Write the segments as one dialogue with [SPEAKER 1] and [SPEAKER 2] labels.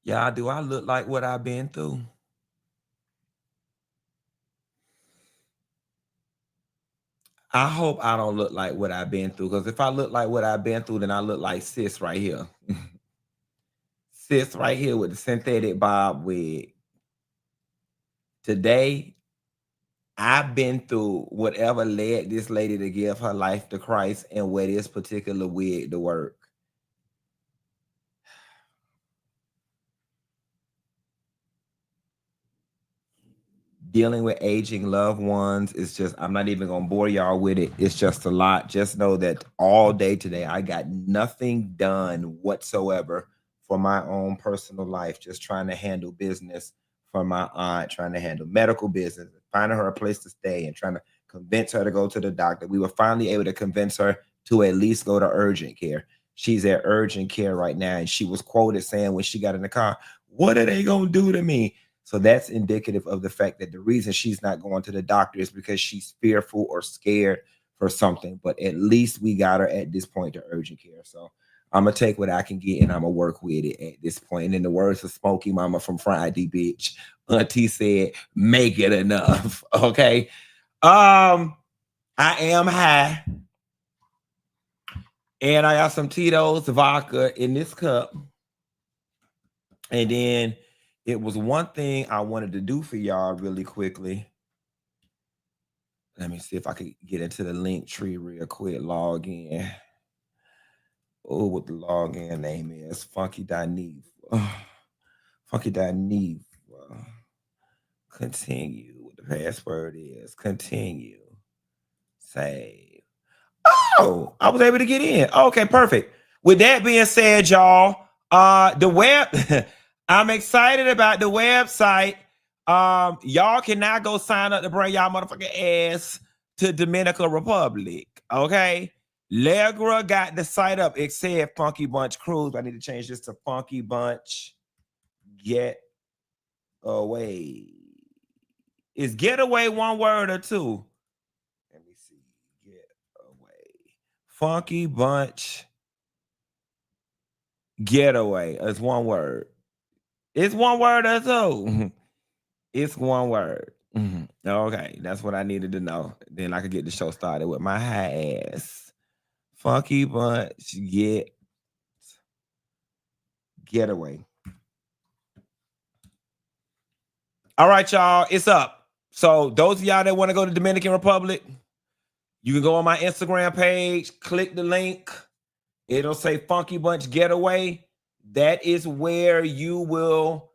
[SPEAKER 1] Yeah, do I look like what I've been through? I hope I don't look like what I've been through, because if I look like what I've been through, then I look like sis right here. Sis right here with the synthetic bob wig. Today, I've been through whatever led this lady to give her life to Christ and wear this particular wig to work. Dealing with aging loved ones is just, I'm not even gonna bore y'all with it. It's just a lot. Just know that all day today, I got nothing done whatsoever for my own personal life, just trying to handle business for my aunt, trying to handle medical business, finding her a place to stay, and trying to convince her to go to the doctor. We were finally able to convince her to at least go to urgent care. She's at urgent care right now, and she was quoted saying when she got in the car, "What are they gonna do to me?" So that's indicative of the fact that the reason she's not going to the doctor is because she's fearful or scared for something. But at least we got her at this point to urgent care. So I'm gonna take what I can get and I'm gonna work with it at this point. And in the words of Smokey Mama from Friday, bitch, Auntie said, "Make it enough." Okay. I am high, and I got some Tito's vodka in this cup. And then it was one thing I wanted to do for y'all really quickly. Let me see if I could get into the link tree real quick. Log in. Oh, what the login name is? Funky Dineva. Funky Dineva. Continue. What the password is? Continue. Save. Oh, I was able to get in. Okay, perfect. With that being said, y'all, the web, I'm excited about the website. Y'all can now go sign up to bring y'all motherfucking ass to Dominican Republic. Okay. Legra got the site up. It said Funky Bunch Cruise. I need to change this to Funky Bunch Get Away. Is getaway one word or two? Let me see. Get away. Funky Bunch Getaway. It's one word. It's one word or two. It's one word. Okay, that's what I needed to know. Then I could get the show started with my high ass. Funky Bunch Getaway. All right, y'all, it's up. So those of y'all that want to go to Dominican Republic, you can go on my Instagram page, click the link. It'll say Funky Bunch Getaway. That is where you will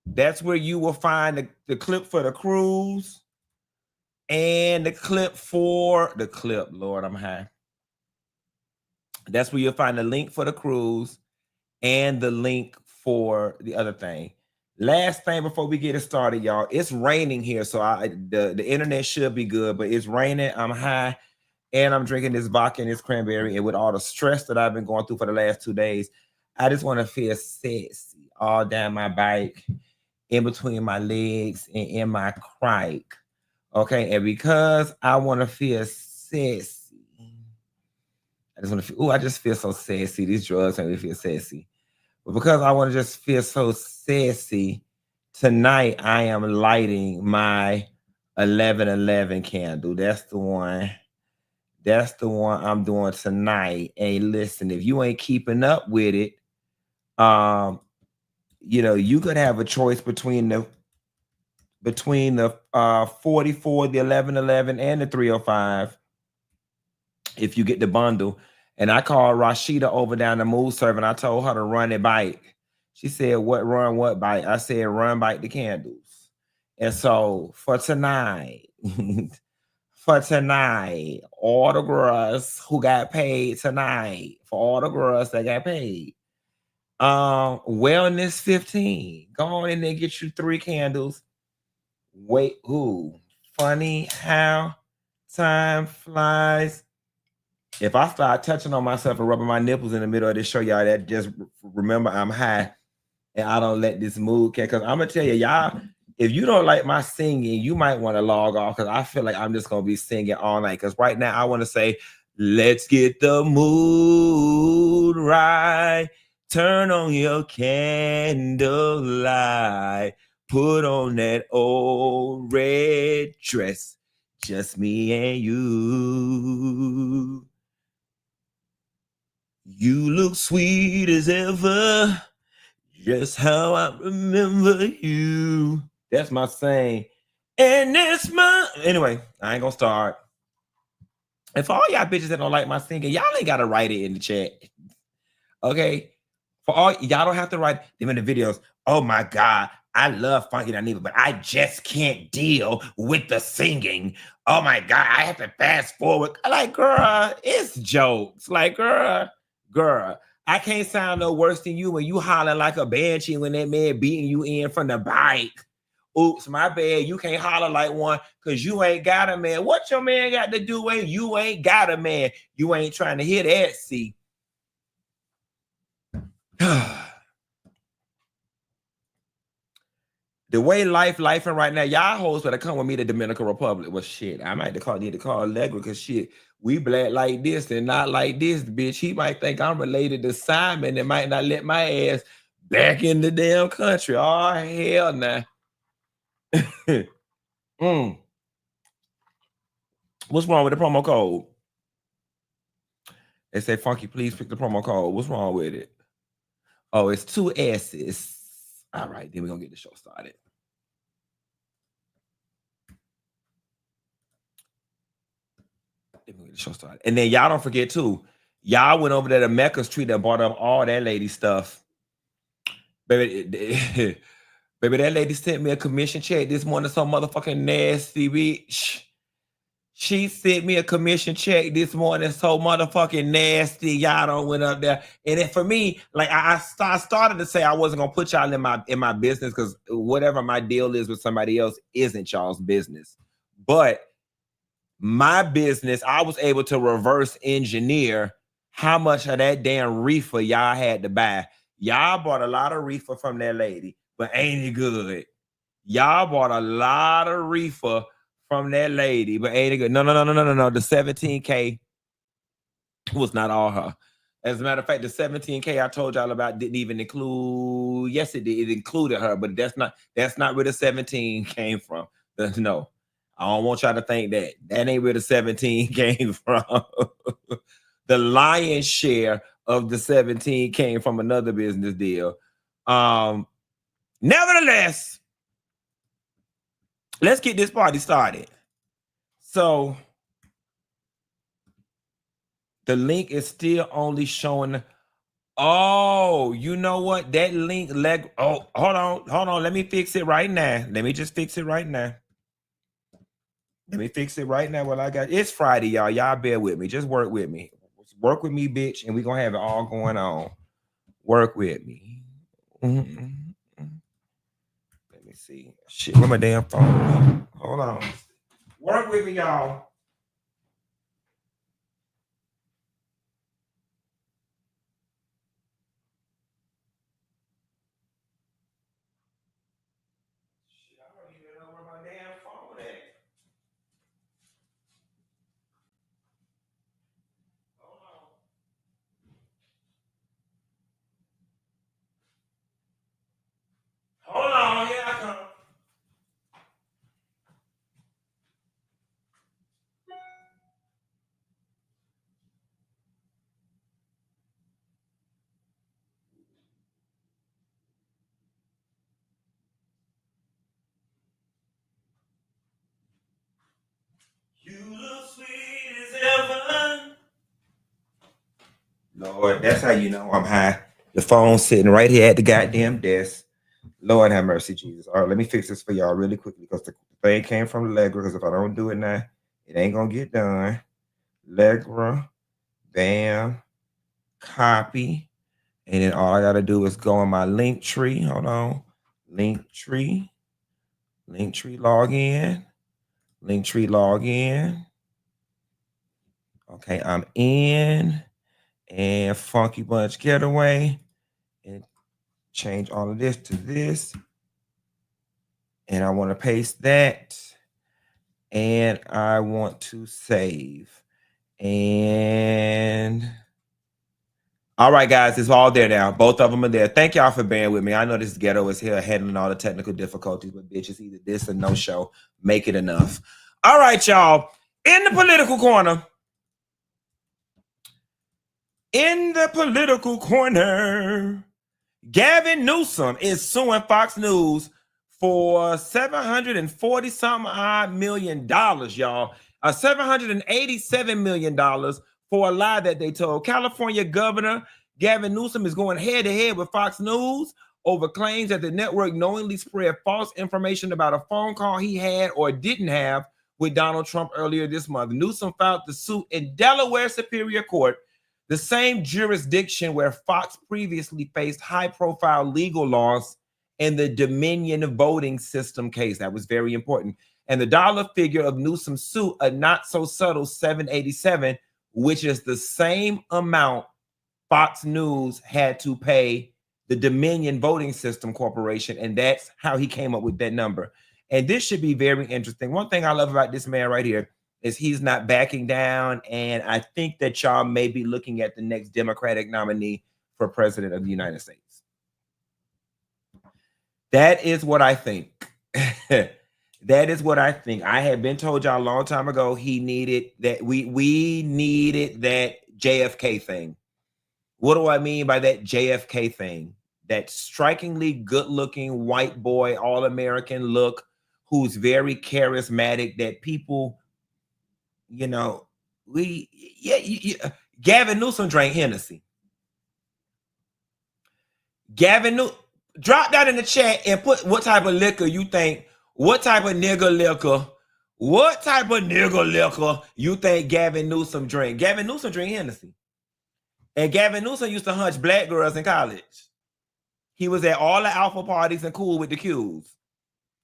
[SPEAKER 1] that's where you will find the clip for the cruise and the clip for the clip. Lord, I'm high. That's where you'll find the link for the cruise and the link for the other thing. Last thing before we get it started, y'all. It's raining here, so the internet should be good, but it's raining. I'm high, and I'm drinking this vodka and this cranberry. And with all the stress that I've been going through for the last 2 days, I just want to feel sexy all down my bike, in between my legs, and in my crike. Okay, and because I want to feel sexy, I just want to feel. Oh, I just feel so sexy. These drugs make me feel sexy. But because I want to just feel so sassy, tonight I am lighting my 1111 candle. That's the one. That's the one I'm doing tonight. And listen, if you ain't keeping up with it, you could have a choice between the 44, the 1111, and the 305 if you get the bundle. And I called Rashida over down the move serve, and I told her to run it bike. She said, "What run? What bike?" I said, "Run bike the candles." And so for tonight, all the girls who got paid tonight, for all the girls that got paid, wellness 15. Go on in there, get you 3 candles. Wait, ooh, funny how time flies. If I start touching on myself and rubbing my nipples in the middle of this show, y'all, that just remember I'm high and I don't let this mood catch. Because I'm gonna tell you, y'all, if you don't like my singing, you might want to log off, because I feel like I'm just gonna be singing all night. Because right now I want to say, let's get the mood right. Turn on your candlelight. Put on that old red dress. Just me and you. You look sweet as ever. Just how I remember you. That's my saying. And that's my... Anyway, I ain't gonna start. And for all y'all bitches that don't like my singing, y'all ain't gotta write it in the chat. Okay? For all y'all don't have to write them in the videos. Oh my God, I love Funky Dineva, but I just can't deal with the singing. Oh my God, I have to fast forward. Like, girl, it's jokes. Like, girl, I can't sound no worse than you when you holler like a banshee when that man beating you in from the bike. Oops, my bad. You can't holler like one because you ain't got a man. What your man got to do when you ain't got a man? You ain't trying to hear that, see. The way lifing right now, y'all hoes better come with me to Dominican Republic. Well, shit, I might need to call Allegra because shit, we black like this and not like this, bitch. He might think I'm related to Simon and might not let my ass back in the damn country. Oh, hell nah. What's wrong with the promo code? They say, Funky, please pick the promo code. What's wrong with it? Oh, it's 2 S's. All right, then we're going to get the show started. And then y'all don't forget too, y'all went over there to Mecca Street and bought up all that lady stuff. Baby, baby, that lady sent me a commission check this morning, so motherfucking nasty bitch. She sent me a commission check this morning, so motherfucking nasty. Y'all don't went up there. And then for me, like I started to say I wasn't gonna put y'all in my business because whatever my deal is with somebody else isn't y'all's business. But my business, I was able to reverse engineer how much of that damn reefer y'all had to buy. Y'all bought a lot of reefer from that lady, but ain't it good? Y'all bought a lot of reefer from that lady, but ain't it good? No. The 17K was not all her. As a matter of fact, the 17K I told y'all about didn't even include. Yes, it did. It included her, but that's not where the 17 came from. No. I don't want y'all to think that. That ain't where the 17 came from. The lion's share of the 17 came from another business deal. Nevertheless, let's get this party started. So the link is still only showing. Oh, you know what? That link oh, hold on. Let me fix it right now. Let me just fix it right now. Let me fix it right now. What I got. It's Friday, y'all. Y'all bear with me. Just work with me. Work with me, bitch, and we're gonna have it all going on. Work with me. Let me see. Shit, where my damn phone? Hold on. Work with me, y'all. Shit, I don't even know where my damn phone at. Hold on. Hold on, here I come. You look sweet as ever. Lord, that's how you know I'm high. The phone's sitting right here at the goddamn desk. Lord have mercy, Jesus. All right, let me fix this for y'all really quickly because the thing came from Allegra. Because if I don't do it now, it ain't gonna get done. Allegra, bam, copy, and then all I gotta do is go on my link tree. Hold on, link tree, log in, log in. Okay, I'm in, and Funky Bunch Getaway, and change all of this to this. And I want to paste that. And I want to save. And All right, guys, it's all there now. Both of them are there. Thank y'all for bearing with me. I know this ghetto is here handling all the technical difficulties, but bitch, it's either this or no show. Make it enough. All right, y'all. In the political corner. In the political corner, Gavin Newsom is suing Fox News for $740 something odd million, y'all. $787 million for a lie that they told. California Governor Gavin Newsom is going head to head with Fox News over claims that the network knowingly spread false information about a phone call he had or didn't have with Donald Trump earlier this month. Newsom filed the suit in Delaware Superior Court, the same jurisdiction where Fox previously faced high-profile legal loss in the Dominion voting system case. That was very important. And the dollar figure of Newsom's suit, a not-so-subtle $787, which is the same amount Fox News had to pay the Dominion Voting System Corporation, and that's how he came up with that number. And this should be very interesting. One thing I love about this man right here is he's not backing down, and I think that y'all may be looking at the next Democratic nominee for president of the United States. That is what I think. That is what I think. I had been told y'all a long time ago he needed that. We needed that JFK thing. What do I mean by that JFK thing? That strikingly good-looking white boy, all-American look, who's very charismatic, that people, you know, Gavin Newsom drank Hennessy. Gavin Newsom, drop that in the chat and put what type of liquor you think, what type of nigger liquor you think Gavin Newsom drink. Gavin Newsom drink Hennessy. And Gavin Newsom used to hunch black girls in college. He was at all the alpha parties and cool with the Qs.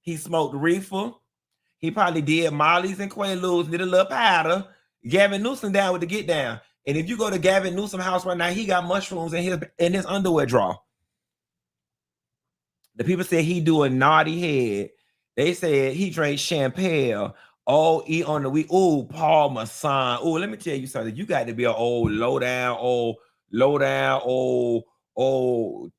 [SPEAKER 1] He smoked reefer. He probably did Molly's and Quaaludes, did a little powder. Gavin Newsom down with the get down. And if you go to Gavin Newsom's house right now, he got mushrooms in his underwear drawer. The people said he do a naughty head. They said he drank champagne. Oh, eat on the week. Oh, Paul Masson. Oh, let me tell you something. You got to be an old low down,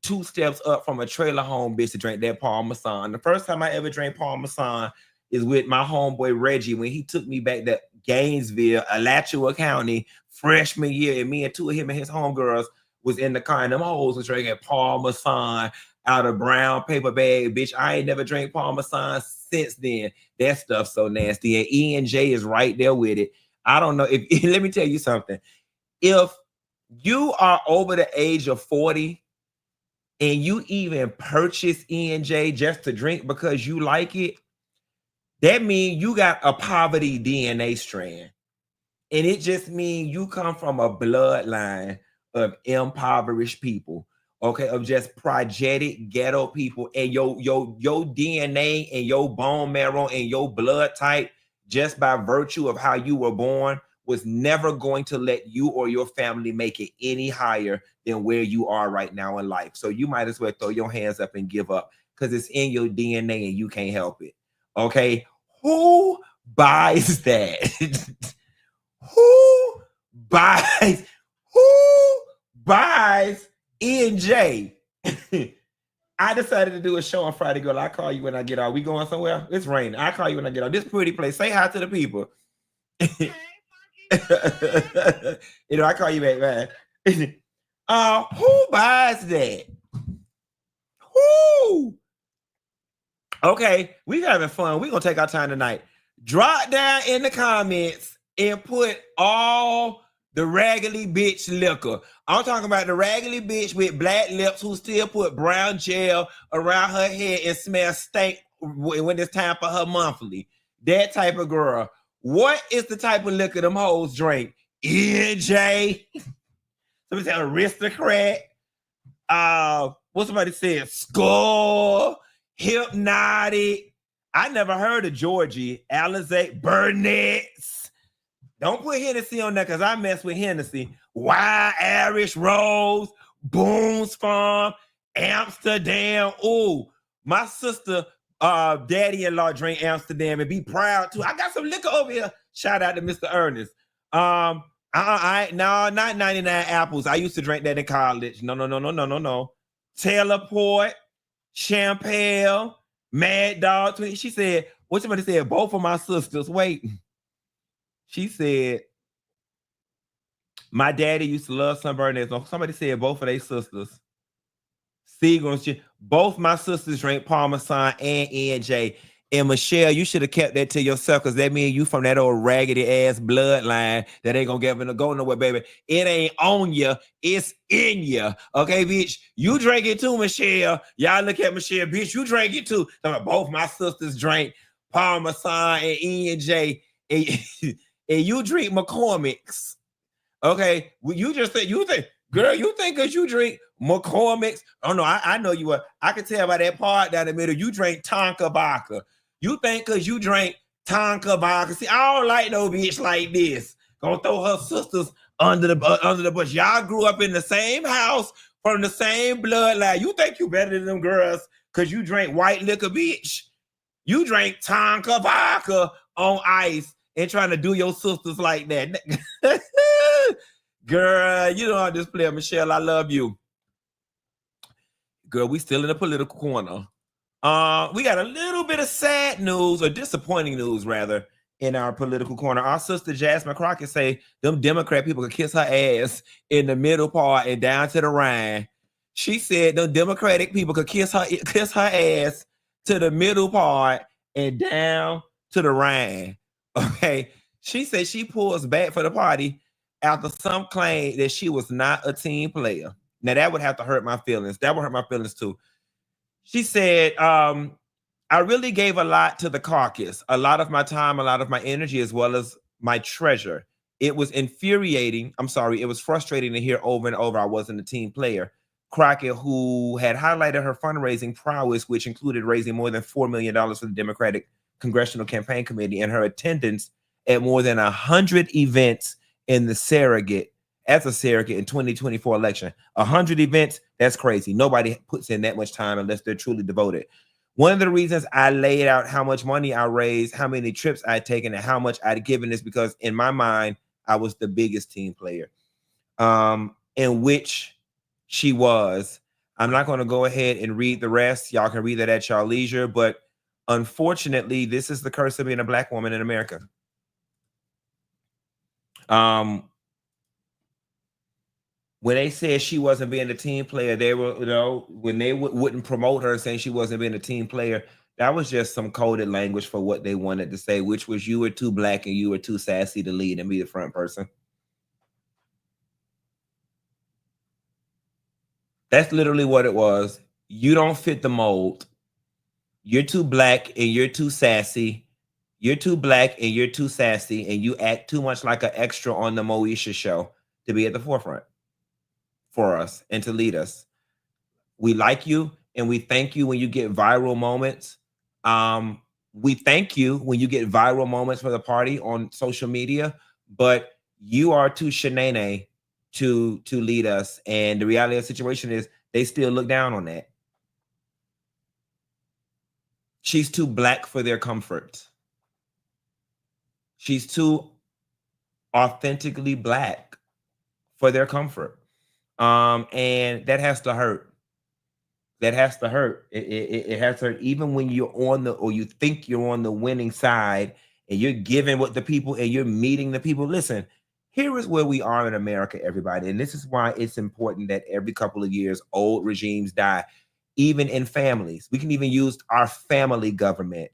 [SPEAKER 1] two steps up from a trailer home bitch to drink that Paul Masson. The first time I ever drank Paul Masson is with my homeboy Reggie when he took me back to Gainesville, Alachua County, freshman year, and me and two of him and his homegirls was in the car, and them hoes was drinking Paul Masson out of brown paper bag, bitch. I ain't never drank Paul Masson since then. That stuff's so nasty, and E&J is right there with it. I don't know if let me tell you something. If you are over the age of 40 and you even purchase E&J just to drink because you like it, that means you got a poverty DNA strand. And it just means you come from a bloodline of impoverished people, okay, of just progetic ghetto people, and your DNA and your bone marrow and your blood type, just by virtue of how you were born, was never going to let you or your family make it any higher than where you are right now in life. So you might as well throw your hands up and give up, because it's in your DNA and you can't help it. Okay, who buys that? Who buys E&J? I decided to do a show on Friday, girl. I'll call you when I get out. We going somewhere? It's raining. I'll call you when I get out. This pretty place. Say hi to the people. You know, I call you back, man. Who buys that? Who? Okay, we having fun. We're gonna take our time tonight. Drop down in the comments and put all the raggedy bitch liquor. I'm talking about the raggedy bitch with black lips who still put brown gel around her head and smell stink when it's time for her monthly. That type of girl. What is the type of liquor them hoes drink? E&J. Somebody said aristocrat. What somebody said? Skull. Hypnotic. I never heard of Georgie. Alizé. Burnett's. Don't put Hennessy on there because I mess with Hennessy. Wild Irish Rose. Boone's Farm. Amsterdam. Oh, my sister daddy-in-law drink Amsterdam and be proud too. I got some liquor over here. Shout out to Mr. Ernest. No, not 99 apples. I used to drink that in college. No. Teleport, Champagne, Mad Dog. She said, what somebody said, both of my sisters. Wait. She said, my daddy used to love sunburn. Somebody said both of their sisters. Seagulls. Both my sisters drink Parmesan and NJ. And Michelle, you should have kept that to yourself because that means you from that old raggedy ass bloodline that ain't gonna get go nowhere, baby. It ain't on you, it's in you. Okay, bitch. You drink it too, Michelle. Y'all look at Michelle, bitch. You drink it too. Both my sisters drink Parmesan and NJ, and, and you drink McCormick's. Okay, well, you just think girl, you think because you drink McCormick's? Oh no, I know you are. I can tell by that part down the middle. You drink Tonka vodka. You think because you drink Tonka vodka? See, I don't like no bitch like this. Gonna throw her sisters under the bus. Y'all grew up in the same house from the same bloodline. You think you better than them girls because you drink white liquor, bitch? You drink Tonka vodka on ice and trying to do your sisters like that. Girl, you know I just play Michelle. I love you. Girl, we still in the political corner. We got a little bit of sad news, or disappointing news rather, in our political corner. Our sister Jasmine Crockett say them Democrat people could kiss her ass in the middle part and down to the Rhine. She said them Democratic people could kiss her ass to the middle part and down to the Rhine. Okay. She said she pulls back for the party after some claim that she was not a team player. Now that would have to hurt my feelings. That would hurt my feelings too. She said, I really gave a lot to the caucus, a lot of my time, a lot of my energy, as well as my treasure. It was infuriating. I'm sorry. It was frustrating to hear over and over I wasn't a team player. Crockett, who had highlighted her fundraising prowess, which included raising more than $4 million for the Democratic Congressional Campaign Committee, and her attendance at more than 100 events in the surrogate, as a surrogate in 2024 election. 100 events, that's crazy. Nobody puts in that much time unless they're truly devoted. One of the reasons I laid out how much money I raised, how many trips I'd taken, and how much I'd given is because in my mind, I was the biggest team player, in which she was. I'm not going to go ahead and read the rest. Y'all can read that at y'all leisure. But unfortunately, this is the curse of being a Black woman in America. When they said she wasn't being a team player, they were, when they wouldn't promote her saying she wasn't being a team player, that was just some coded language for what they wanted to say, which was you were too Black and you were too sassy to lead and be the front person. That's literally what it was. You don't fit the mold. You're too Black and you're too sassy. You're too Black and you're too sassy, and you act too much like an extra on the Moesha show to be at the forefront for us and to lead us. We like you and we thank you when you get viral moments. We thank you when you get viral moments for the party on social media, but you are too shenane to lead us. And the reality of the situation is they still look down on that. She's too Black for their comfort. She's too authentically Black for their comfort. And that has to hurt. That has to hurt. It has to hurt even when you're on the, or you think you're on the winning side and you're giving what the people and you're meeting the people. Listen, here is where we are in America, everybody. And this is why it's important that every couple of years, old regimes die, even in families. We can even use our family government.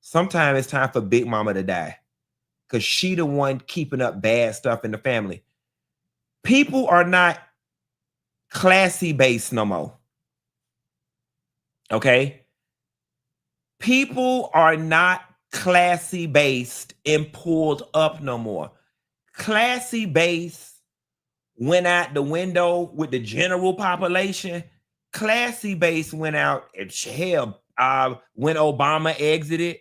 [SPEAKER 1] Sometimes it's time for Big Mama to die because she the one keeping up bad stuff in the family. People are not classy based no more. Okay? People are not classy based and pulled up no more. Classy base went out the window with the general population. Classy base went out, hell, when Obama exited,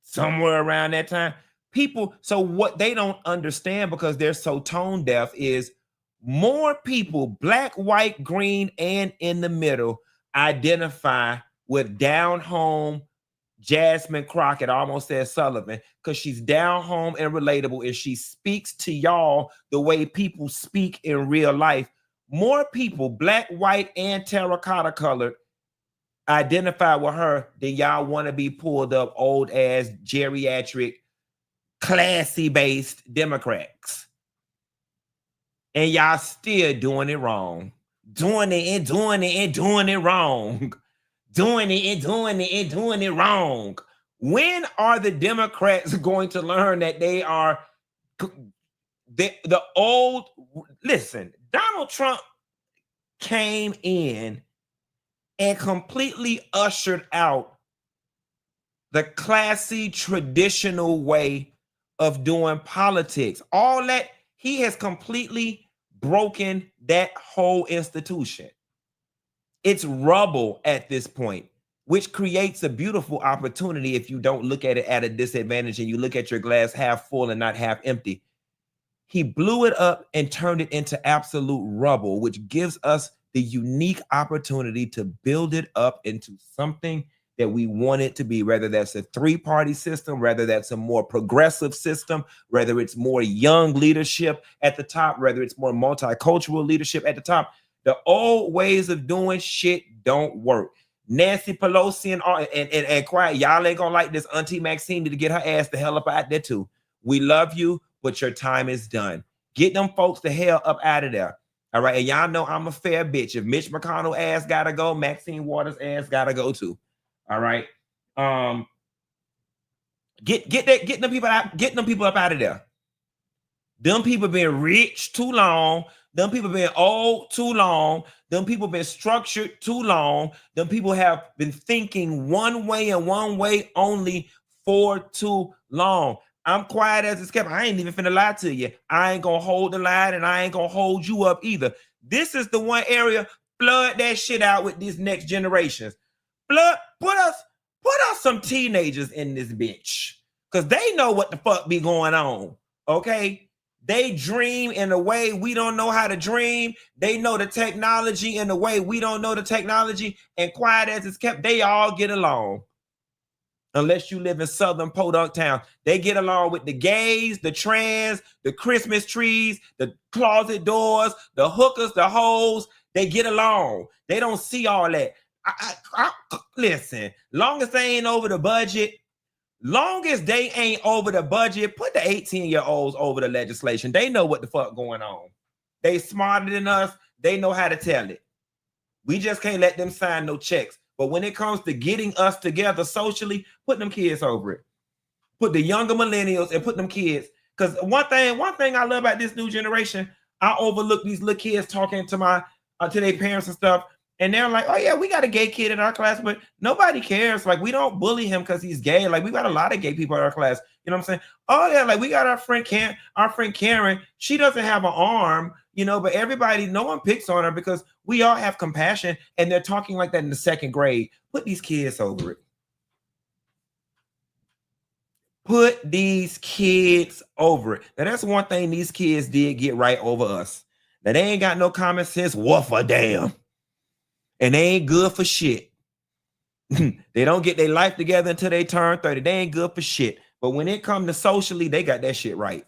[SPEAKER 1] somewhere around that time. People, so what they don't understand because they're so tone deaf is more people, Black, white, green, and in the middle, identify with down home Jasmine Crockett, I almost said Sullivan, because she's down home and relatable, and she speaks to y'all the way people speak in real life. More people, black, white, and terracotta colored, identify with her than y'all want to be pulled up old ass geriatric, classy based Democrats. And y'all still doing it wrong. Doing it and doing it and doing it wrong. Doing it and doing it and doing it wrong. When are the Democrats going to learn that they are the old? Listen, Donald Trump came in and completely ushered out the classy, traditional way of doing politics. All that, he has completely broken that whole institution. It's rubble at this point, which creates a beautiful opportunity if you don't look at it at a disadvantage and you look at your glass half full and not half empty. He blew it up and turned it into absolute rubble, which gives us the unique opportunity to build it up into something that we want it to be, whether that's a three-party system, whether that's a more progressive system, whether it's more young leadership at the top, whether it's more multicultural leadership at the top. The old ways of doing shit don't work. Nancy Pelosi and quiet, y'all ain't gonna like this. Auntie Maxine need to get her ass the hell up out there too. We love you, but your time is done. Get them folks the hell up out of there. All right, and y'all know I'm a fair bitch. If Mitch McConnell ass gotta go, Maxine Waters ass gotta go too. All right. Get them people out, get them people up out of there. Them people been rich too long. Them people been old too long. Them people been structured too long. Them people have been thinking one way and one way only for too long. I'm quiet as it's kept. I ain't even finna lie to you. I ain't gonna hold the line and I ain't gonna hold you up either. This is the one area, flood that shit out with these next generations. Put us some teenagers in this bitch, because they know what the fuck be going on. Okay, they dream in a way we don't know how to dream. They know the technology in a way we don't know the technology. And quiet as it's kept, they all get along. Unless you live in Southern Podunk Town, they get along with the gays, the trans, the Christmas trees, the closet doors, the hookers, the hoes. They get along. They don't see all that. Listen, long as they ain't over the budget, put the 18-year-olds over the legislation. They know what the fuck going on. They smarter than us. They know how to tell it. We just can't let them sign no checks. But when it comes to getting us together socially, put them kids over it. Put the younger millennials and put them kids. Because one thing I love about this new generation, I overlook these little kids talking to their parents and stuff. And they're like, oh yeah, we got a gay kid in our class, but nobody cares. Like, we don't bully him because he's gay. Like, we got a lot of gay people in our class. You know what I'm saying? Oh yeah, like we got our friend Karen. She doesn't have an arm, but everybody, no one picks on her because we all have compassion. And they're talking like that in the second grade. Put these kids over it. Put these kids over it. Now, that's one thing these kids did get right over us. Now, they ain't got no common sense. Woof a damn. And they ain't good for shit. They don't get their life together until they turn 30. They ain't good for shit. But when it comes to socially, they got that shit right.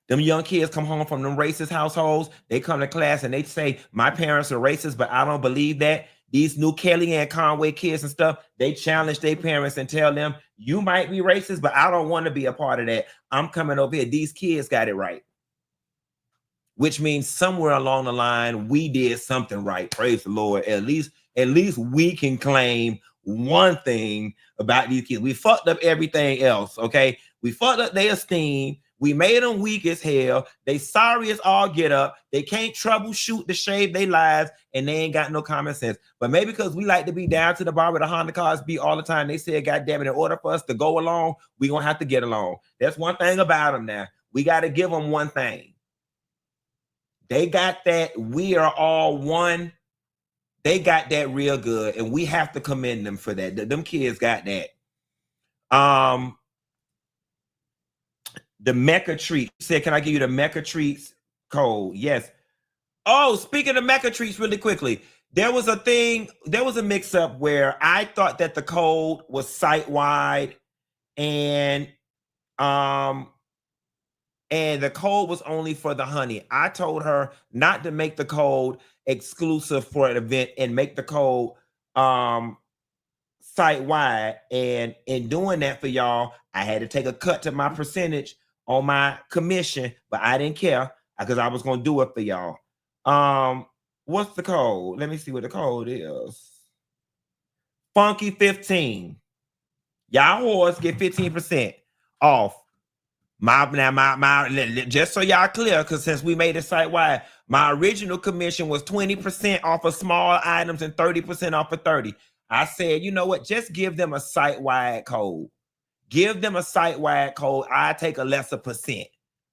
[SPEAKER 1] Them young kids come home from them racist households. They come to class and they say, my parents are racist, but I don't believe that. These new Kellyanne Conway kids and stuff, they challenge their parents and tell them, you might be racist, but I don't want to be a part of that. I'm coming over here. These kids got it right. Which means somewhere along the line, we did something right. Praise the Lord. At least we can claim one thing about these kids. We fucked up everything else, okay? We fucked up their esteem. We made them weak as hell. They sorry as all get up. They can't troubleshoot to shave their lives, and they ain't got no common sense. But maybe because we like to be down to the bar with the Honda cars beat all the time, they said, God damn it, in order for us to go along, we're going to have to get along. That's one thing about them now. We got to give them one thing. They got that we are all one. They got that real good, and we have to commend them for that. Them kids got that. The Mecca treat said, can I give you the Mecca treats code? Yes. Oh, speaking of Mecca treats really quickly, There was a mix-up where I thought that the code was site-wide, and the code was only for the honey. I told her not to make the code exclusive for an event and make the code site-wide. And in doing that for y'all, I had to take a cut to my percentage on my commission, but I didn't care because I was going to do it for y'all. What's the code? Let me see what the code is. Funky 15. Y'all whores get 15% off. Just so y'all clear, because since we made it site-wide, my original commission was 20% off of small items and 30% off of 30. I said, you know what? Just give them a site-wide code. Give them a site-wide code. I take a lesser percent.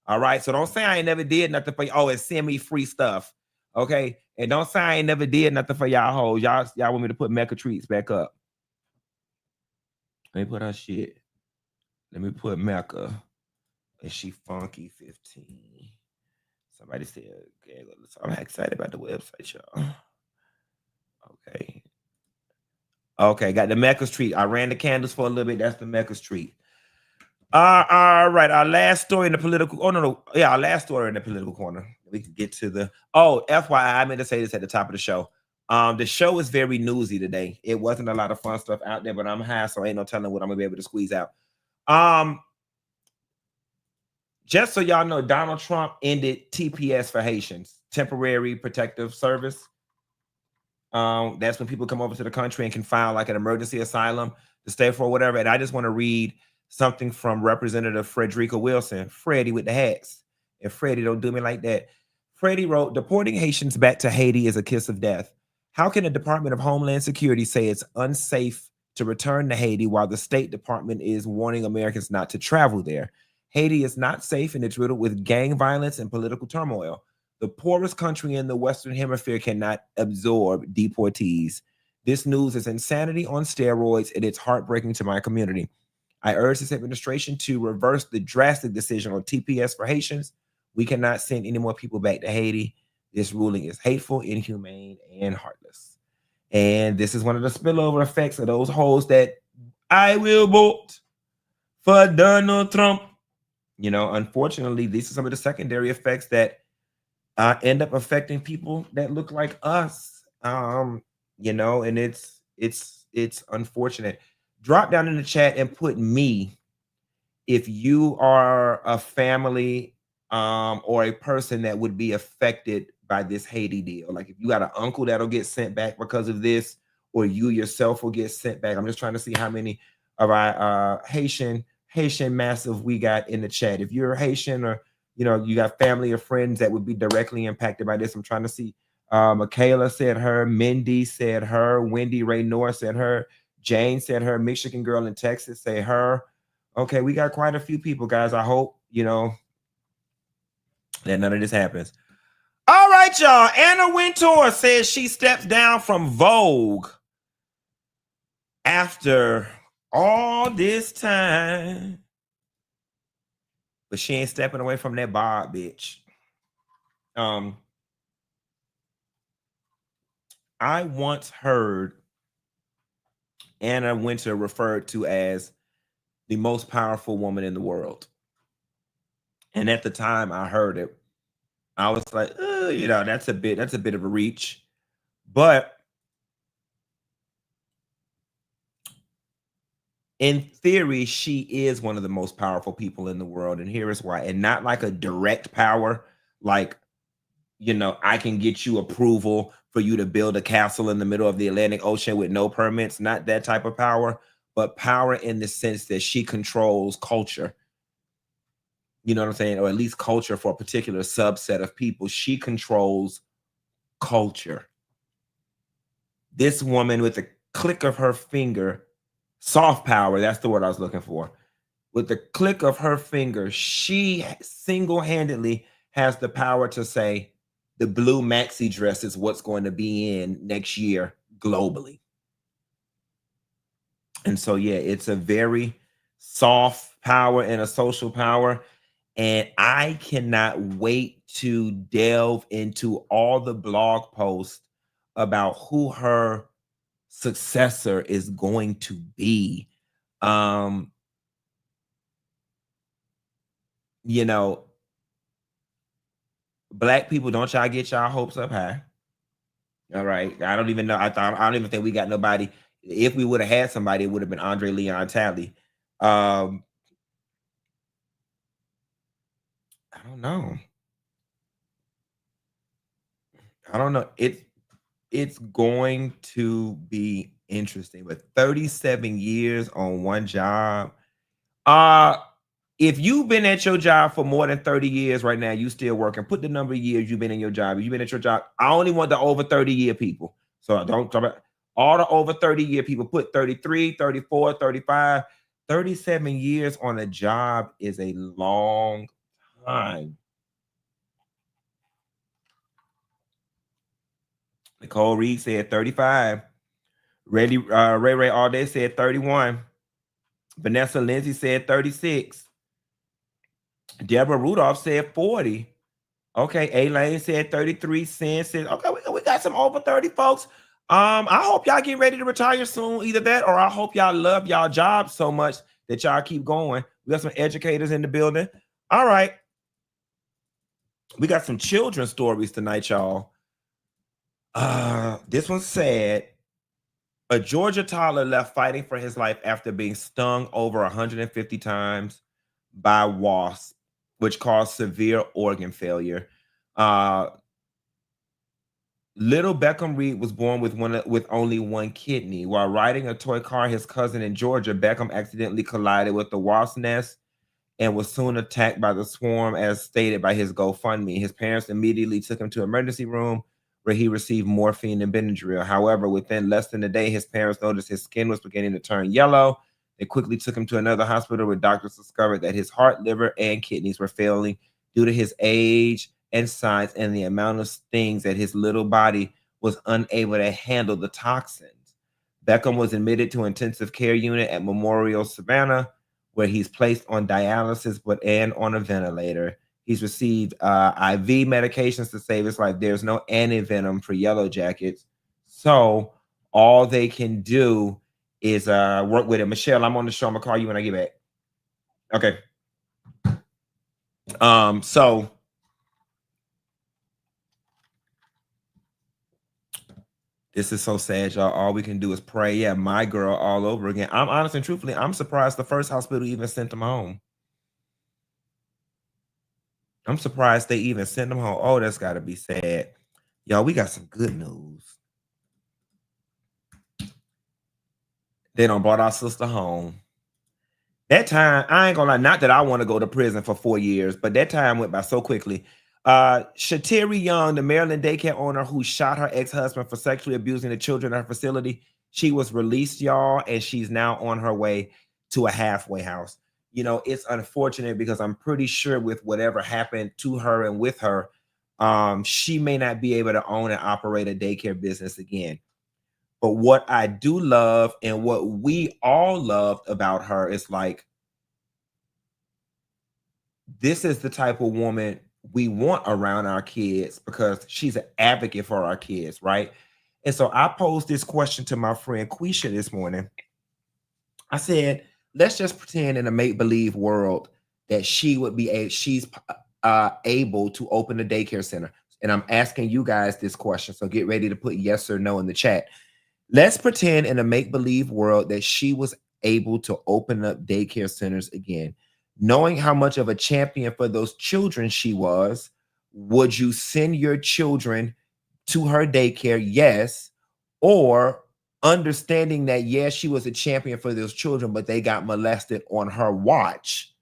[SPEAKER 1] All right. So don't say I ain't never did nothing for you. Oh, and send me free stuff. Okay. And don't say I ain't never did nothing for y'all hoes. Y'all want me to put Mecca Treats back up. Let me put her shit. Let me put Mecca. And she funky 15. Somebody said, okay, I'm excited about the website, y'all. Okay. Okay, got the Mecca's treat. I ran the candles for a little bit. That's the Mecca's treat. All right. Our last story in the political. Oh, no. Yeah, our last story in the political corner. We can get to the. Oh, FYI, I meant to say this at the top of the show. The show is very newsy today. It wasn't a lot of fun stuff out there, but I'm high, so ain't no telling what I'm gonna be able to squeeze out. Just so y'all know, Donald Trump ended TPS for Haitians, temporary protective service. That's when people come over to the country and can file like an emergency asylum to stay for whatever. And I just want to read something from Representative Frederica Wilson, Freddie with the hats. And Freddie, don't do me like that. Freddie wrote, deporting Haitians back to Haiti is a kiss of death. How can the Department of Homeland Security say it's unsafe to return to Haiti while the State Department is warning Americans not to travel there? Haiti is not safe and it's riddled with gang violence and political turmoil. The poorest country in the Western Hemisphere cannot absorb deportees. This news is insanity on steroids, and it's heartbreaking to my community. I urge this administration to reverse the drastic decision on TPS for Haitians. We cannot send any more people back to Haiti. This ruling is hateful, inhumane, and heartless. And this is one of the spillover effects of those holes that I will vote for Donald Trump. You know, unfortunately, these are some of the secondary effects that end up affecting people that look like us. You know, and it's unfortunate. Drop down in the chat and put me if you are a family or a person that would be affected by this Haiti deal. Like if you got an uncle that'll get sent back because of this, or you yourself will get sent back. I'm just trying to see how many of our Haitian massive we got in the chat. If you're Haitian, or you know, you got family or friends that would be directly impacted by this. I'm trying to see. Michaela said her, Mindy said her, Wendy Ray Noor said her, Jane said her, Michigan girl in Texas say her. Okay, we got quite a few people, guys. I hope, you know, that none of this happens. All right, y'all. Anna Wintour says she steps down from Vogue after all this time. But she ain't stepping away from that Bob bitch. I once heard Anna Wintour referred to as the most powerful woman in the world. And at the time I heard it, I was like, you know, that's a bit of a reach. But in theory, she is one of the most powerful people in the world. And here is why. And not like a direct power, like, you know, I can get you approval for you to build a castle in the middle of the Atlantic Ocean with no permits. Not that type of power, but power in the sense that she controls culture. You know what I'm saying? Or at least culture for a particular subset of people. She controls culture. This woman, with the click of her finger, soft power, that's the word I was looking for. With the click of her finger, she single-handedly has the power to say, the blue maxi dress is what's going to be in next year globally. And so, yeah, it's a very soft power and a social power. And I cannot wait to delve into all the blog posts about who her successor is going to be. Um, you know, black people, don't y'all get y'all hopes up high. All right. I don't even know. I don't even think we got nobody. If we would have had somebody, it would have been Andre Leon Talley. Um, I don't know. I don't know. It's going to be interesting. But 37 years on one job. Uh if you've been at your job for more than 30 years right now, you still working. Put the number of years you've been in your job. If you've been at your job, I only want the over 30-year people. So I don't talk about all the over 30-year people. Put 33, 34, 35, 37 years on a job is a long time. Nicole Reed said 35. Ray Ray all day said 31. Vanessa Lindsay said 36. Deborah Rudolph said 40. Okay, Elaine said 33 cents. Said, okay, we got some over 30 folks. I hope y'all get ready to retire soon. Either that or I hope y'all love y'all job so much that y'all keep going. We got some educators in the building. All right. We got some children's stories tonight, y'all. This one's sad. A Georgia toddler left fighting for his life after being stung over 150 times by wasp, which caused severe organ failure. Little Beckham Reed was born with only one kidney. While riding a toy car, his cousin in Georgia, Beckham accidentally collided with the wasp nest and was soon attacked by the swarm, as stated by his GoFundMe. His parents immediately took him to emergency room where he received morphine and Benadryl. However, within less than a day, his parents noticed his skin was beginning to turn yellow. They quickly took him to another hospital where doctors discovered that his heart, liver, and kidneys were failing due to his age and size and the amount of stings that his little body was unable to handle the toxins. Beckham was admitted to intensive care unit at Memorial Savannah, where he's placed on dialysis and on a ventilator. He's received IV medications to save his life. There's no antivenom for yellow jackets. So all they can do is work with it. Michelle, I'm on the show. I'm gonna call you when I get back. Okay. So this is so sad, y'all. All we can do is pray. Yeah, my girl all over again. I'm honest and truthfully, I'm surprised the first hospital even sent them home. I'm surprised they even sent them home. Oh, that's got to be sad. Y'all, we got some good news. They done brought our sister home. That time, I ain't gonna lie, not that I want to go to prison for 4 years, but that time went by so quickly. Shatiri Young, the Maryland daycare owner who shot her ex-husband for sexually abusing the children at her facility, she was released, y'all, and she's now on her way to a halfway house. You know, it's unfortunate because I'm pretty sure with whatever happened to her and with her, she may not be able to own and operate a daycare business again. But what I do love and what we all loved about her is like, this is the type of woman we want around our kids because she's an advocate for our kids, right? And so I posed this question to my friend Quisha this morning. I said, let's just pretend in a make-believe world that she's able to open a daycare center. And I'm asking you guys this question. So get ready to put yes or no in the chat. Let's pretend in a make-believe world that she was able to open up daycare centers again. Knowing how much of a champion for those children she was, would you send your children to her daycare? Yes. Or understanding that, yes, she was a champion for those children, but they got molested on her watch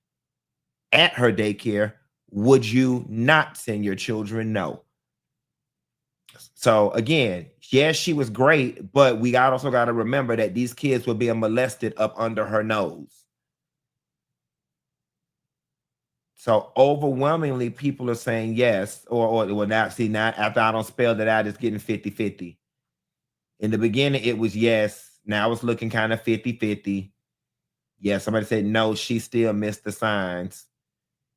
[SPEAKER 1] at her daycare, would you not send your children? No. So again, yes, she was great, but we also got to remember that these kids were being molested up under her nose. So overwhelmingly, people are saying yes, or well, now see, now after I don't spell that out, it's getting 50-50. In the beginning, it was yes. Now it's looking kind of 50-50. Yeah, somebody said no, she still missed the signs.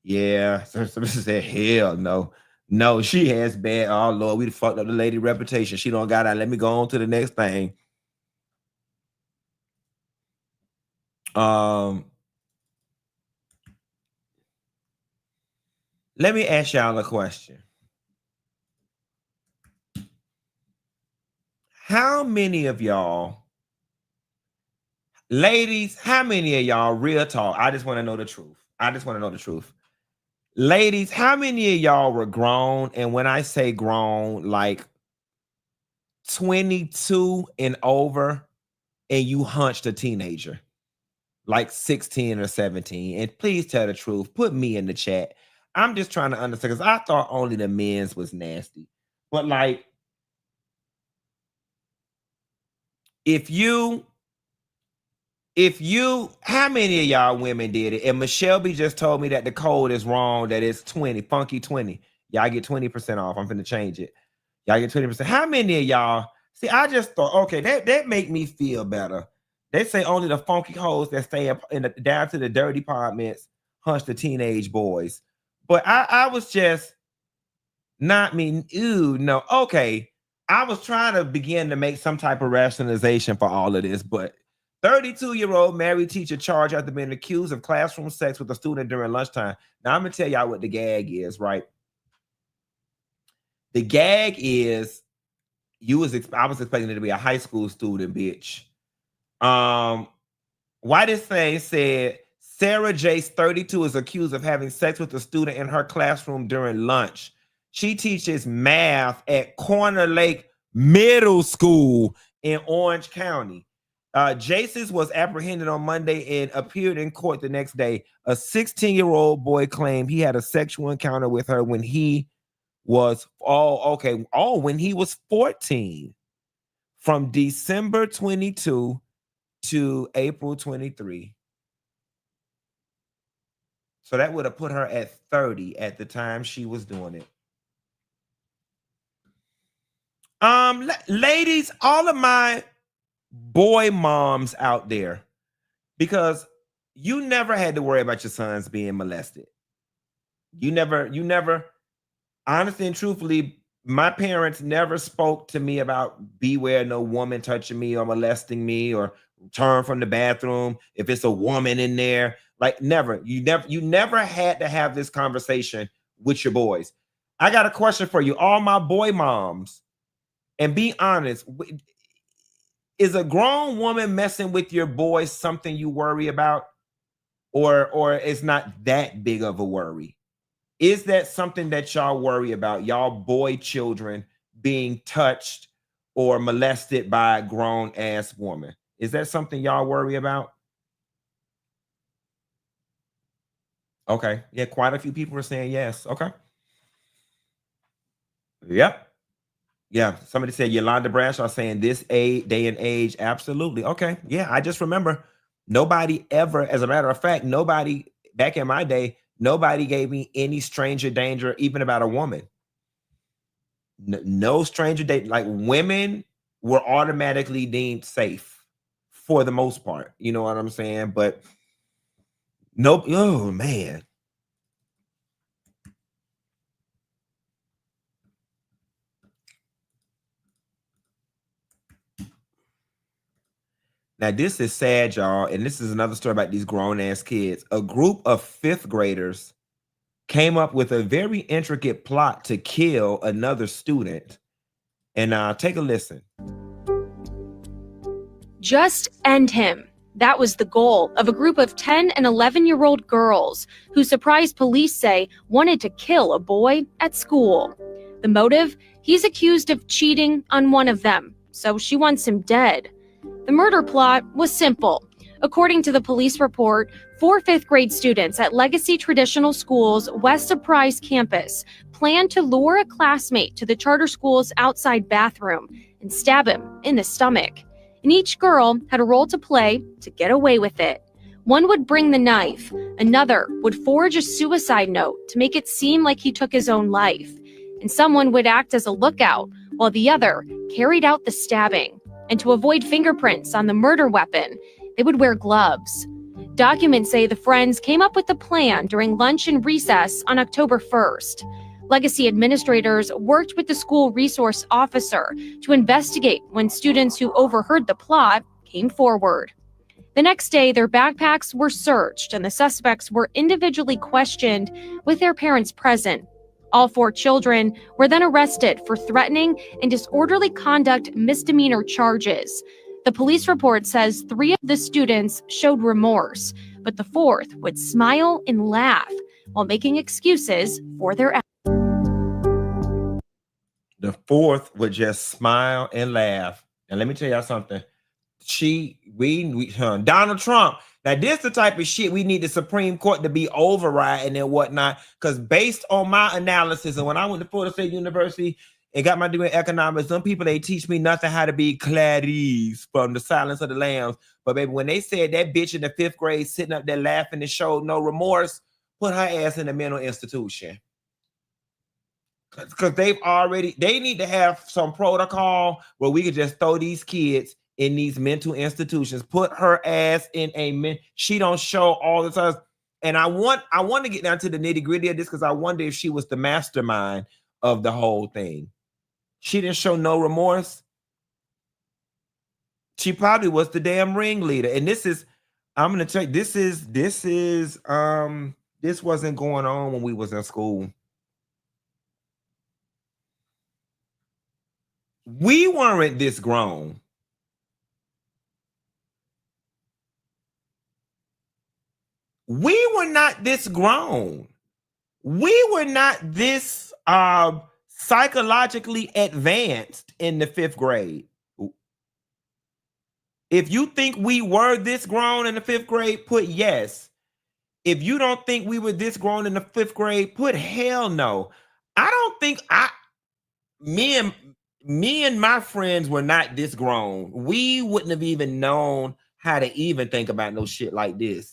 [SPEAKER 1] Yeah, somebody said hell no. No, she has bad. Oh Lord, we fucked up the lady reputation. She don't got out. Let me go on to the next thing. Um, let me ask y'all a question. How many of y'all, ladies, how many of y'all, real talk? I just want to know the truth. I just want to know the truth. Ladies, how many of y'all were grown? And when I say grown, like 22 and over, and you hunched a teenager, like 16 or 17? And please tell the truth. Put me in the chat. I'm just trying to understand, because I thought only the men's was nasty. But like, if you, how many of y'all women did it? And Michelle B just told me that the code is wrong, that it's 20, funky 20. Y'all get 20% off. I'm finna change it. Y'all get 20%. How many of y'all, see, I just thought, okay, that make me feel better. They say only the funky hoes that stay up in the, down to the dirty apartments hunch the teenage boys. But I was just not mean, ooh, no. Okay. I was trying to begin to make some type of rationalization for all of this, but 32-year-old married teacher charged after being accused of classroom sex with a student during lunchtime. Now I'm gonna tell y'all what the gag is, right? The gag is I was expecting it to be a high school student, bitch. Why this thing said Sarah Jace, 32, is accused of having sex with a student in her classroom during lunch. She teaches math at Corner Lake Middle School in Orange County. Jace's was apprehended on Monday and appeared in court the next day. A 16-year-old boy claimed he had a sexual encounter with her when he was when he was 14, from December 22 to April 23. So that would have put her at 30 at the time she was doing it. Ladies, all of my boy moms out there, because you never had to worry about your sons being molested. You never, honestly and truthfully, my parents never spoke to me about beware no woman touching me or molesting me, or turn from the bathroom if it's a woman in there. Like, never. You never had to have this conversation with your boys. I got a question for you, all my boy moms, and be honest. Is a grown woman messing with your boys something you worry about, or it's not that big of a worry? Is that something that y'all worry about, y'all boy children being touched or molested by a grown ass woman? Is that something y'all worry about? Okay. Yeah, quite a few people are saying yes. Okay. Yep. Yeah. Somebody said Yolanda Bradshaw saying this day and age. Absolutely. Okay. Yeah. I just remember nobody ever, as a matter of fact, nobody back in my day, nobody gave me any stranger danger, even about a woman. No stranger date. Like, women were automatically deemed safe for the most part. You know what I'm saying? But nope. Oh man. Now this is sad, y'all, and this is another story about these grown ass kids. A group of fifth graders came up with a very intricate plot to kill another student. And take a listen.
[SPEAKER 2] Just end him. That was the goal of a group of 10 and 11-year-old girls who, surprise police say, wanted to kill a boy at school. The motive? He's accused of cheating on one of them, so she wants him dead. The murder plot was simple. According to the police report, 4 fifth-grade students at Legacy Traditional School's West Surprise campus planned to lure a classmate to the charter school's outside bathroom and stab him in the stomach. And each girl had a role to play to get away with it. One would bring the knife. Another would forge a suicide note to make it seem like he took his own life. And someone would act as a lookout while the other carried out the stabbing. And to avoid fingerprints on the murder weapon, they would wear gloves. Documents say the friends came up with the plan during lunch and recess on October 1st. Legacy administrators worked with the school resource officer to investigate when students who overheard the plot came forward. The next day, their backpacks were searched and the suspects were individually questioned with their parents present. All 4 children were then arrested for threatening and disorderly conduct misdemeanor charges. The police report says 3 of the students showed remorse, but the 4th would smile and laugh while making excuses for their actions.
[SPEAKER 1] The 4th would just smile and laugh. And let me tell y'all something. Donald Trump. Now, this the type of shit we need the Supreme Court to be overriding and whatnot. Because based on my analysis, and when I went to Florida State University and got my degree in economics, some people, they teach me nothing how to be Clarice from The Silence of the Lambs. But baby, when they said that bitch in the 5th grade sitting up there laughing and showed no remorse, put her ass in a mental institution. Because they need to have some protocol where we could just throw these kids in these mental institutions. Put her ass in she don't show all the time. And I want to get down to the nitty-gritty of this because I wonder if she was the mastermind of the whole thing. She didn't show no remorse. She probably was the damn ringleader. And this wasn't going on when we was in school. We weren't this grown. We were not this grown. We were not this psychologically advanced in the 5th grade. If you think we were this grown in the 5th grade, put yes. If you don't think we were this grown in the 5th grade, put hell no. I don't think me and my friends were not this grown. We wouldn't have even known how to even think about no shit like this.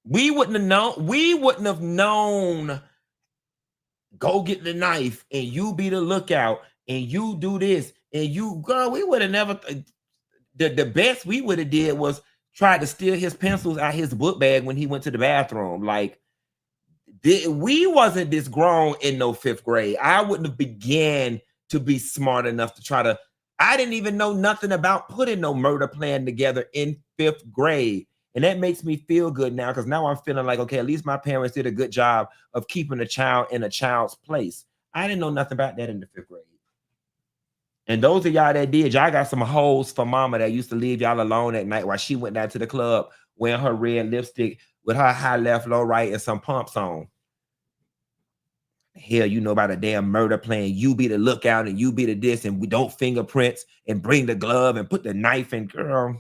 [SPEAKER 1] We wouldn't have known, go get the knife and you be the lookout and you do this and you, girl, we would have never, the best we would have did was try to steal his pencils out his book bag when he went to the bathroom. Like, we wasn't this grown in no 5th grade. I wouldn't have began to be smart enough to try to, I didn't even know nothing about putting no murder plan together in 5th grade. And that makes me feel good now because now I'm feeling like, okay, at least my parents did a good job of keeping a child in a child's place. I didn't know nothing about that in the 5th grade. And those of y'all that did, y'all got some hoes for mama that used to leave y'all alone at night while she went down to the club wearing her red lipstick with her high left, low right, and some pumps on. Hell, you know about a damn murder plan. You be the lookout and you be the this, and we don't fingerprints and bring the glove and put the knife in, girl.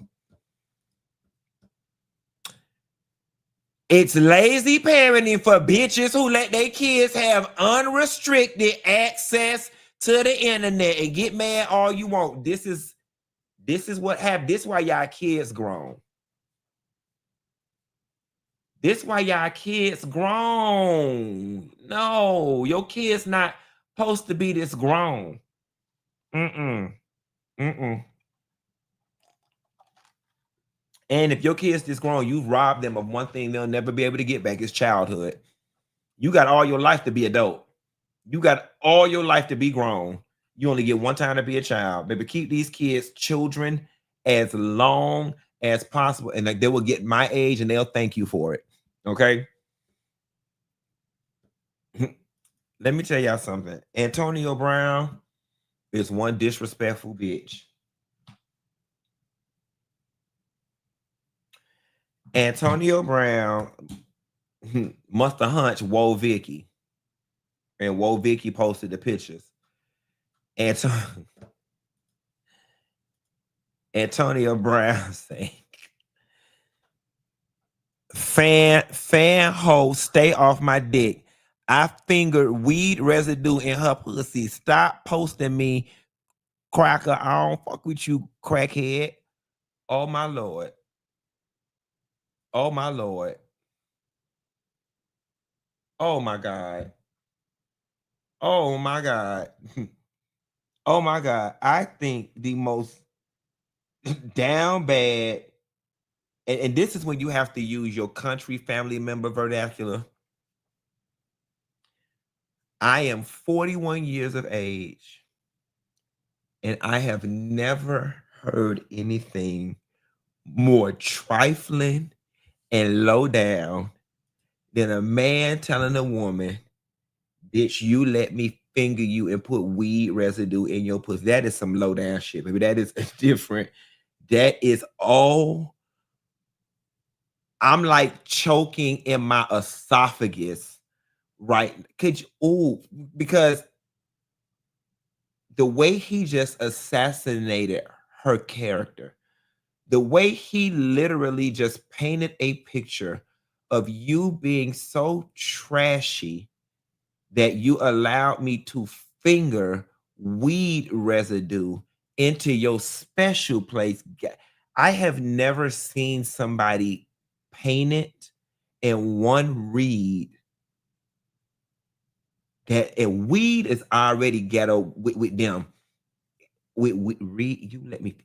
[SPEAKER 1] It's lazy parenting for bitches who let their kids have unrestricted access to the internet and get mad all you want. This is what happened. This is why y'all kids grown. This is why y'all kids grown. No, your kids not supposed to be this grown. And if your kids this grown, you've robbed them of one thing they'll never be able to get back is childhood. You got all your life to be adult. You got all your life to be grown. You only get one time to be a child. Baby, keep these kids children as long as possible. And like they will get my age and they'll thank you for it. Okay? Let me tell y'all something. Antonio Brown is one disrespectful bitch. Antonio Brown must have hunched Vickey. And Vickey posted the pictures. Antonio Brown saying, fan hoe, stay off my dick. I fingered weed residue in her pussy. Stop posting me, cracker. I don't fuck with you, crackhead. Oh my Lord. Oh my Lord. Oh my God. Oh my God. Oh my God. I think the most down bad, and this is when you have to use your country family member vernacular. I am 41 years of age, and I have never heard anything more trifling and low down than a man telling a woman, bitch, you let me finger you and put weed residue in your pussy. That is some low down shit, baby. That is different. That is all. I'm like choking in my esophagus, right? Could you, ooh, because the way he just assassinated her character, the way he literally just painted a picture of you being so trashy that you allowed me to finger weed residue into your special place. I have never seen somebody paint it in one read that a weed is already ghetto with them. With read, you let me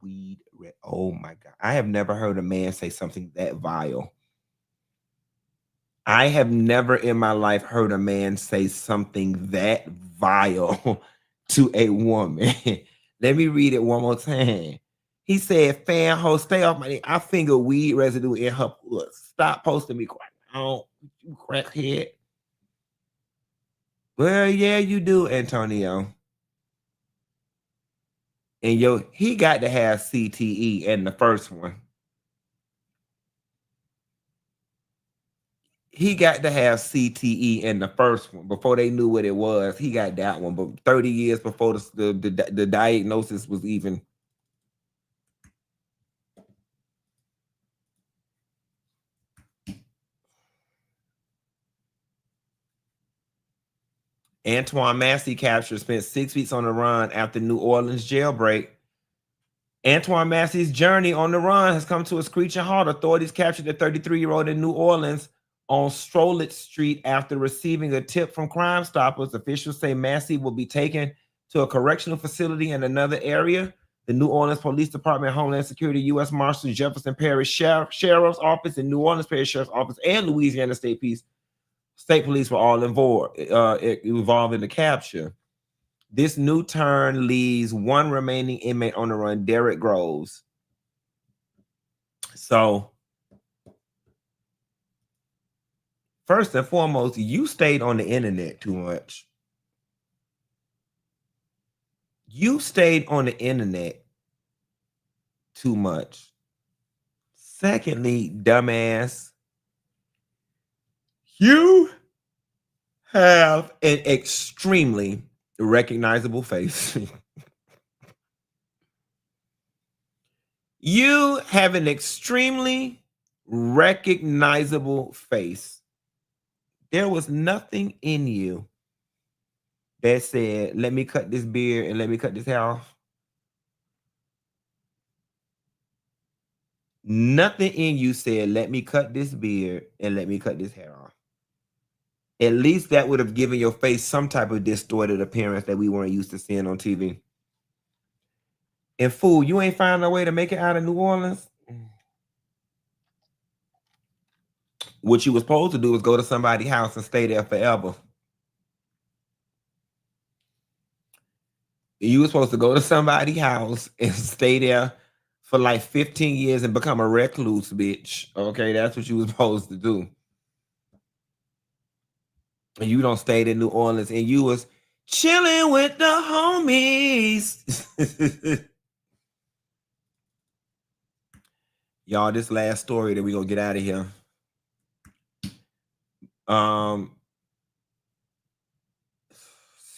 [SPEAKER 1] weed. Oh my God. I have never heard a man say something that vile. I have never in my life heard a man say something that vile to a woman. Let me read it one more time. He said, fan ho, stay off my dick. I finger weed residue in her. Look, stop posting me crack. Oh, you crackhead. Well, yeah, you do, Antonio. And he got to have CTE in the first one. He got to have CTE in the first one before they knew what it was. He got that one, but 30 years before the diagnosis was even. Antoine Massey captured, spent 6 weeks on the run after New Orleans jailbreak. Antoine Massey's journey on the run has come to a screeching halt. Authorities captured the 33-year-old in New Orleans on Strollett Street after receiving a tip from Crime Stoppers. Officials say Massey will be taken to a correctional facility in another area. The New Orleans Police Department, Homeland Security, U.S. Marshals, Jefferson Parish Sheriff's Office, and New Orleans Parish Sheriff's Office, and Louisiana State Police were all involved in the capture. This new turn leaves one remaining inmate on the run, Derek Groves. So, first and foremost, you stayed on the internet too much. You stayed on the internet too much. Secondly, dumbass, you have an extremely recognizable face. You have an extremely recognizable face. There was nothing in you that said, let me cut this beard and let me cut this hair off. Nothing in you said, let me cut this beard and let me cut this hair off. At least that would have given your face some type of distorted appearance that we weren't used to seeing on TV. And fool, you ain't found a way to make it out of New Orleans? What you was supposed to do was go to somebody's house and stay there forever. You were supposed to go to somebody's house and stay there for like 15 years and become a recluse, bitch. Okay, that's what you was supposed to do. And you don't stay in New Orleans and you was chilling with the homies. Y'all, this last story that we gonna get out of here.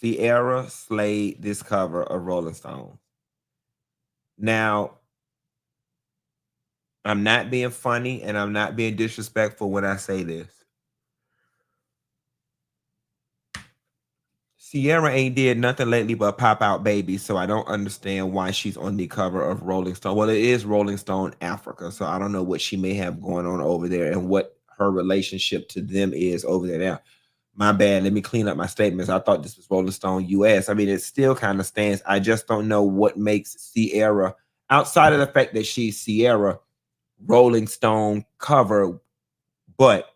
[SPEAKER 1] Ciara slayed this cover of Rolling Stone. Now, I'm not being funny and I'm not being disrespectful when I say this. Ciara ain't did nothing lately but pop out babies, so I don't understand why she's on the cover of Rolling Stone. Well, it is Rolling Stone Africa, so I don't know what she may have going on over there and what her relationship to them is over there now. My bad. Let me clean up my statements. I thought this was Rolling Stone US. I mean, it still kind of stands. I just don't know what makes Ciara, outside of the fact that she's Ciara, Rolling Stone cover. But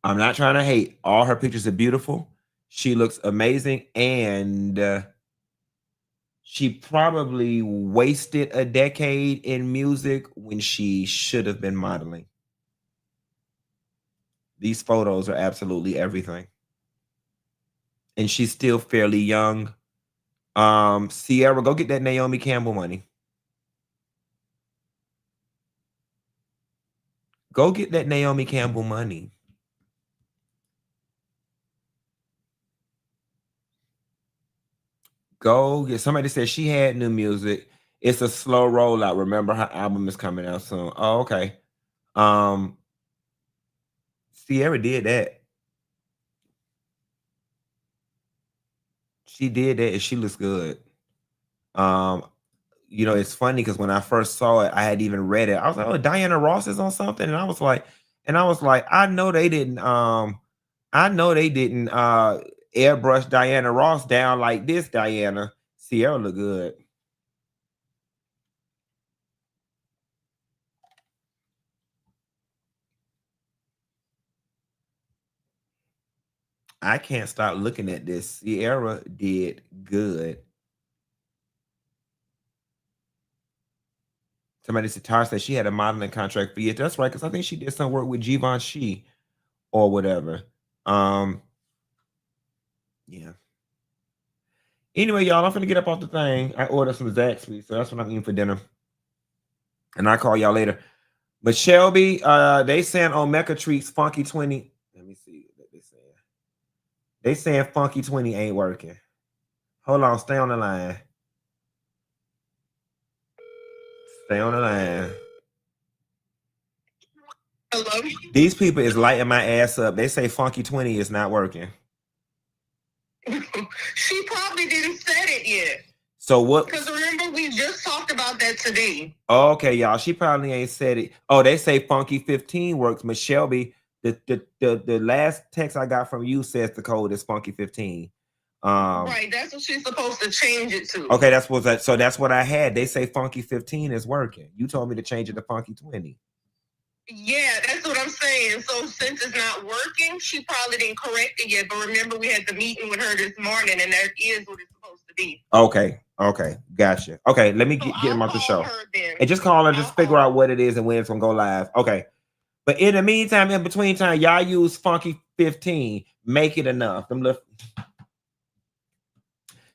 [SPEAKER 1] I'm not trying to hate. All her pictures are beautiful. She looks amazing, and she probably wasted a decade in music when she should have been modeling. These photos are absolutely everything. And she's still fairly young. Ciara, go get that Naomi Campbell money. Go get that Naomi Campbell money. Go get, somebody said she had new music. It's a slow rollout. Remember, her album is coming out soon. Oh, okay. Ciara did that. She did that, and she looks good. It's funny because when I first saw it, I had even read it. I was like, "Oh, Diana Ross is on something," and I was like, I know they didn't airbrush Diana Ross down like this. Diana, Ciara look good. I can't stop looking at this. Ciara did good. Somebody said Tara said she had a modeling contract for years. That's right, because I think she did some work with Givenchy or whatever. Yeah. Anyway, y'all, I'm finna get up off the thing. I ordered some Zaxby, so that's what I'm eating for dinner. And I'll call y'all later. But Shelby, they saying on Mecca Treats Funky 20. Let me see what they saying. They saying Funky 20 ain't working. Hold on, stay on the line. Stay on the line. Hello? These people is lighting my ass up. They say Funky 20 is not working. She probably didn't set it yet. So what? Because remember, we just talked about that today. Okay, y'all. She probably ain't said it. Oh, they say Funky 15 works. Miss Shelby, the last text I got from you says the code is Funky 15. Right, that's what she's supposed to change it to. Okay, that's what I had. They say Funky 15 is working. You told me to change it to Funky 20. Yeah, that's what I'm saying. So since it's not working, she probably didn't correct it yet. But remember, we had the meeting with her this morning, and that is what it's supposed to be. Okay, gotcha. Okay, let me get him off the show. And just call her, just figure out what it is and when it's gonna go live. Okay. But in the meantime, in between time, y'all use Funky 15. Make it enough.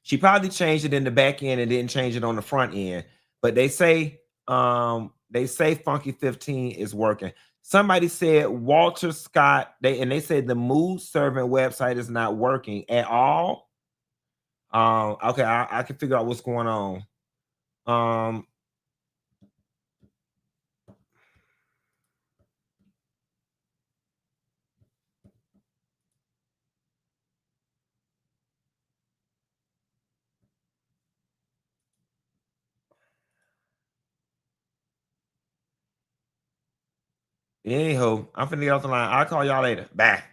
[SPEAKER 1] She probably changed it in the back end and didn't change it on the front end. But they say Funky 15 is working. Somebody said Walter Scott, they said the Mood Servant website is not working at all. Okay, I can figure out what's going on. Anyhow, I'm finna get off the line. I'll call y'all later. Bye.